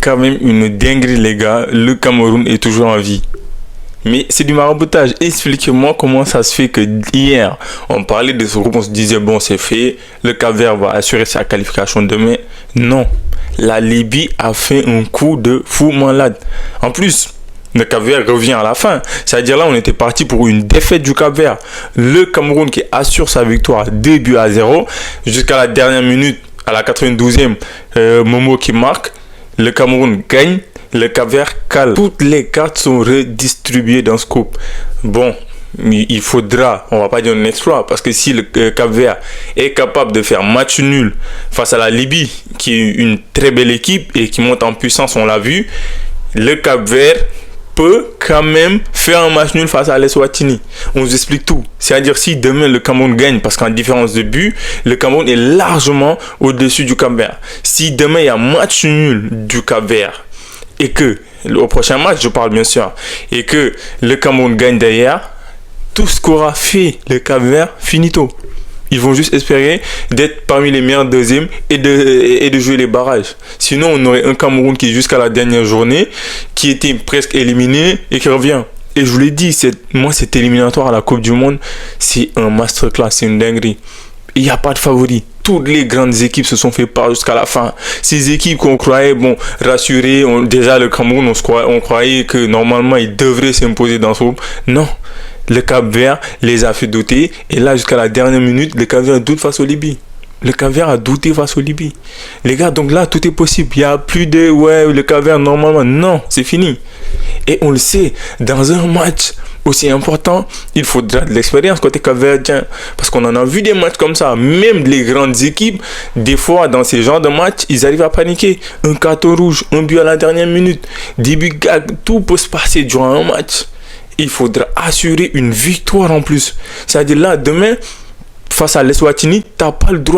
Quand même une dinguerie, les gars. Le Cameroun est toujours en vie. Mais c'est du maraboutage. Expliquez-moi comment ça se fait que hier, on parlait de ce groupe, on se disait, bon, c'est fait, le Cap-Vert va assurer sa qualification demain. Non. La Libye a fait un coup de fou malade. En plus, le Cap-Vert revient à la fin. C'est-à-dire là, on était parti pour une défaite du Cap-Vert. Le Cameroun qui assure sa victoire 2-0 jusqu'à la dernière minute, à la 92e, Momo qui marque. Le Cameroun gagne. Le Cap-Vert cale. Toutes les cartes sont redistribuées dans ce groupe. Bon, il faudra, on va pas dire un exploit, parce que si le Cap-Vert est capable de faire match nul face à la Libye, qui est une très belle équipe et qui monte en puissance, on l'a vu, le Cap-Vert peut quand même faire un match nul face à l'Eswatini. On vous explique tout. C'est-à-dire si demain le Cameroun gagne, parce qu'en différence de but, le Cameroun est largement au-dessus du Cap-Vert. Si demain il y a match nul du Cap-Vert, et que, au prochain match, je parle bien sûr, et que le Cameroun gagne derrière, tout ce qu'aura fait le Cap-Vert, finito. Ils vont juste espérer d'être parmi les meilleurs deuxièmes et de jouer les barrages. Sinon, on aurait un Cameroun qui, jusqu'à la dernière journée, qui était presque éliminé et qui revient. Et je vous l'ai dit, moi, cet éliminatoire à la Coupe du Monde, c'est un masterclass, c'est une dinguerie. Il n'y a pas de favori. Toutes les grandes équipes se sont fait part jusqu'à la fin. Ces équipes qu'on croyait, bon, rassurées, déjà le Cameroun, on croyait que normalement il devrait s'imposer dans ce groupe. Non, le Cap-Vert les a fait douter. Et là, jusqu'à la dernière minute, le Cap-Vert doute face au Libye. Le Cap-Vert a douté face au Libye. Les gars, donc là, tout est possible. Il n'y a plus de, ouais, le Cap-Vert, normalement. Non, c'est fini. Et on le sait, dans un match aussi important, il faudra de l'expérience côté Cap-Verdien. Parce qu'on en a vu des matchs comme ça. Même les grandes équipes, des fois, dans ces genres de matchs, ils arrivent à paniquer. Un carton rouge, un but à la dernière minute, début gag, tout peut se passer durant un match. Il faudra assurer une victoire en plus. C'est-à-dire là, demain, face à l'Eswatini, tu n'as pas le droit